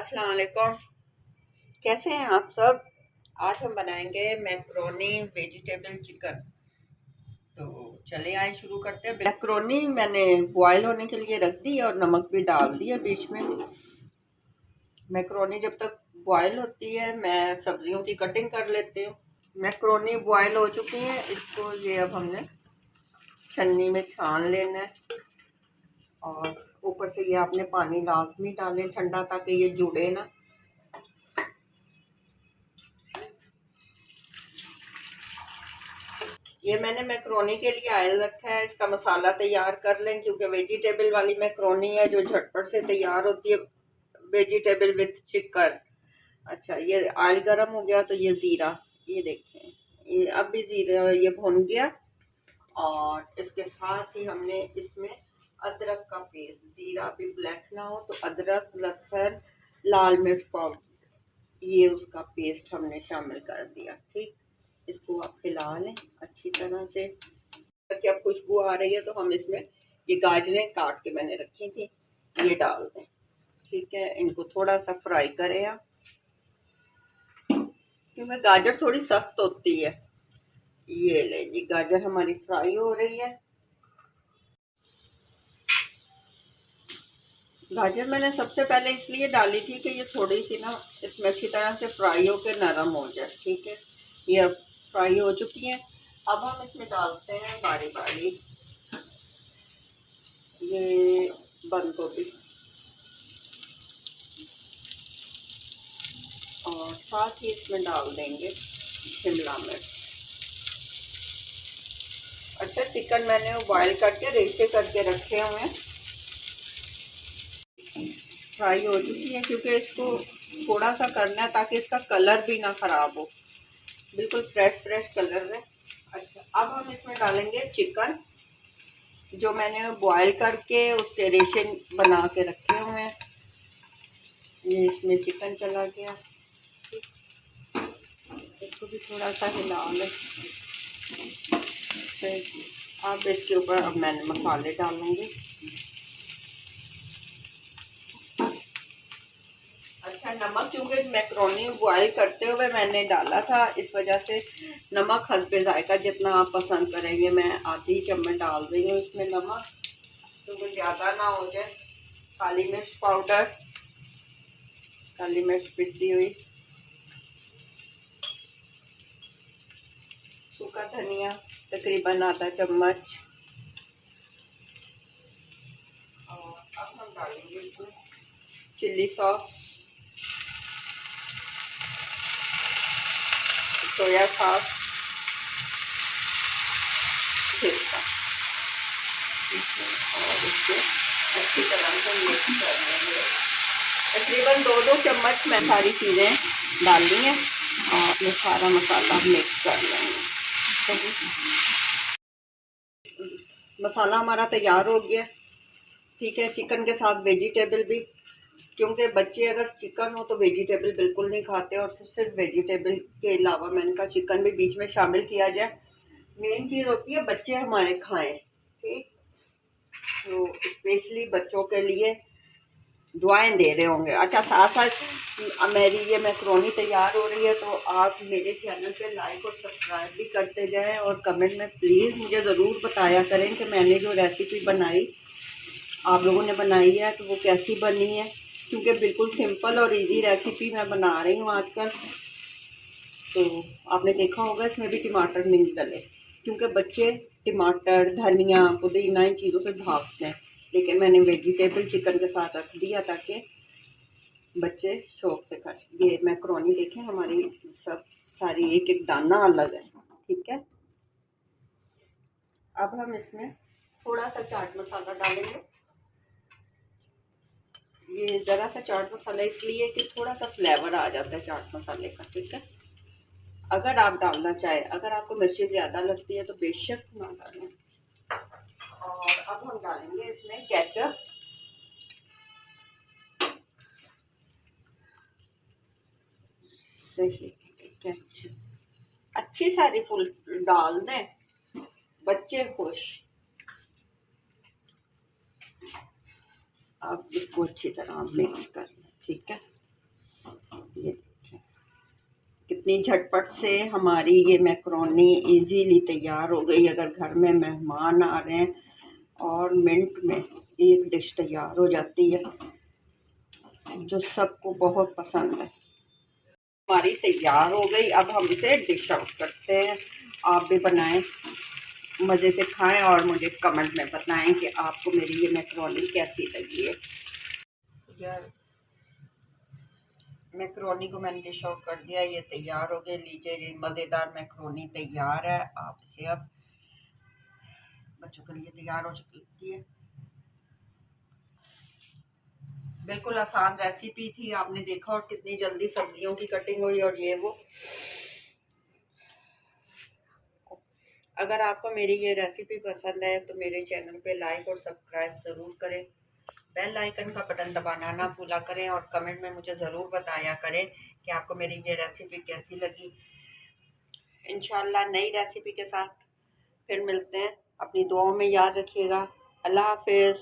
अस्सलाम वालेकुम। कैसे हैं आप सब? आज हम बनाएंगे मैक्रोनी वेजिटेबल चिकन। तो चले आए शुरू करते हैं। मैक्रोनी मैंने बॉयल होने के लिए रख दी और नमक भी डाल दिया बीच में। मैक्रोनी जब तक बॉयल होती है मैं सब्जियों की कटिंग कर लेती हूँ। मैक्रोनी बॉयल हो चुकी है, इसको ये अब हमने छन्नी में छान लेना है और ऊपर से ये आपने पानी लाजमी डालें ठंडा, ताकि ये जुड़े ना। ये मैंने मैक्रोनी के लिए ऑयल रखा है। इसका मसाला तैयार कर लें, क्योंकि वेजिटेबल वाली मैक्रोनी है जो झटपट से तैयार होती है, वेजिटेबल विथ चिकन। अच्छा, ये ऑयल गर्म हो गया तो ये ज़ीरा, ये देखें, ये अब भी ज़ीरा ये भुन गया। और इसके साथ ही हमने इसमें अदरक का पेस्ट, ज़ीरा भी ब्लैक ना हो तो अदरक, लहसुन, लाल मिर्च पाउडर, ये उसका पेस्ट हमने शामिल कर दिया। ठीक, इसको आप हिला लें अच्छी तरह से कि अब खुशबू आ रही है तो हम इसमें ये गाजरें काट के मैंने रखी थी ये डाल दें। ठीक है, इनको थोड़ा सा फ्राई करें आप, क्योंकि गाजर थोड़ी सख्त होती है। ये ले जी, गाजर हमारी फ्राई हो रही है। गाजर मैंने सबसे पहले इसलिए डाली थी कि ये थोड़ी सी ना इसमें अच्छी तरह से फ्राई होकर नरम हो जाए। ठीक है, ये अब फ्राई हो चुकी है। अब हम इसमें डालते हैं बारी बारी ये बंद गोभी और साथ ही इसमें डाल देंगे शिमला मिर्च। अच्छा, चिकन मैंने बॉयल करके रेशे करके रखे हुए हैं, फ्राई हो चुकी है। क्योंकि इसको थोड़ा सा करना है ताकि इसका कलर भी ना ख़राब हो, बिल्कुल फ्रेश फ्रेश कलर है। अच्छा, अब हम इसमें डालेंगे चिकन जो मैंने बॉयल करके उसके रेशे बना के रखे हुए हैं। ये इसमें चिकन चला गया, इसको भी थोड़ा सा हिला लें। फिर अब इसके ऊपर अब मैंने मसाले डालूंगी। अच्छा, नमक चूँकि मैक्रोनी बॉयल करते हुए मैंने डाला था, इस वजह से नमक हस्बे जायका जितना आप पसंद करेंगे, मैं आधी चम्मच डाल रही हूँ इसमें नमक, क्योंकि ज़्यादा ना हो जाए। काली मिर्च पाउडर, काली मिर्च पिसी हुई, सूखा धनिया तकरीबन आधा चम्मच, और अब हम डालेंगे इसमें चिल्ली सॉस, सोया सॉस, सिरका, और इसको अच्छी तरह से मिक्स कर लेंगे। तकरीबन 2-2 चम्मच मैं सारी चीज़ें डाल दी हैं और ये सारा मसाला मिक्स कर लेंगे। मसाला हमारा तैयार हो गया। ठीक है, चिकन के साथ वेजिटेबल भी, क्योंकि बच्चे अगर चिकन हो तो वेजिटेबल बिल्कुल नहीं खाते, और सिर्फ वेजिटेबल के अलावा मैंने कहा चिकन भी बीच में शामिल किया जाए। मेन चीज़ होती है बच्चे हमारे खाएं। ठीक, तो स्पेशली बच्चों के लिए दुआएं दे रहे होंगे। अच्छा, साथ साथ मेरी ये मैक्रोनी तैयार हो रही है तो आप मेरे चैनल पे लाइक और सब्सक्राइब भी करते जाएं, और कमेंट में प्लीज़ मुझे ज़रूर बताया करें कि मैंने जो रेसिपी बनाई, आप लोगों ने बनाई है तो वो कैसी बनी है। क्योंकि बिल्कुल सिंपल और इजी रेसिपी मैं बना रही हूँ आजकल। तो आपने देखा होगा इसमें भी टमाटर नहीं डले, क्योंकि बच्चे टमाटर, धनिया, पुदीना इन चीज़ों से भागते हैं, लेकिन मैंने वेजिटेबल चिकन के साथ रख दिया ताकि बच्चे शौक से खाएं। ये मैक्रोनी देखें हमारी सब सारी एक एक दाना अलग है। ठीक है, अब हम इसमें थोड़ा सा चाट मसाला डालेंगे। ये ज़रा सा चाट मसाला इसलिए कि थोड़ा सा फ्लेवर आ जाता है चाट मसाले का। ठीक है, अगर आप डालना चाहें, अगर आपको मिर्ची ज़्यादा लगती है तो बेशक ना डालें। और अब हम डालेंगे इसमें केचप। सही, केचप अच्छी सारी फुल डाल दें, बच्चे खुश। अब इसको अच्छी तरह मिक्स कर लें। ठीक है, कितनी झटपट से हमारी ये मैक्रोनी इजीली तैयार हो गई। अगर घर में मेहमान आ रहे हैं और मिनट में एक डिश तैयार हो जाती है जो सबको बहुत पसंद है। हमारी तैयार हो गई। अब हम इसे डिश आउट करते हैं। आप भी बनाएं, मज़े से खाएं और मुझे कमेंट में बताएं कि आपको मेरी ये मैक्रोनी कैसी लगी है। यार मैक्रोनी को मैंने डिश आउट कर दिया, ये तैयार हो गए। लीजिए, ये मज़ेदार मैक्रोनी तैयार है। आप इसे अब बच्चों के लिए तैयार हो चुकी है। बिल्कुल आसान रेसिपी थी, आपने देखा, और कितनी जल्दी सब्जियों की कटिंग हुई और ये वो। अगर आपको मेरी ये रेसिपी पसंद है तो मेरे चैनल पे लाइक और सब्सक्राइब ज़रूर करें। बेल आइकन का बटन दबाना ना भूला करें और कमेंट में मुझे ज़रूर बताया करें कि आपको मेरी ये रेसिपी कैसी लगी। इंशाल्लाह नई रेसिपी के साथ फिर मिलते हैं। अपनी दुआओं में याद रखिएगा। अल्लाह हाफिज़।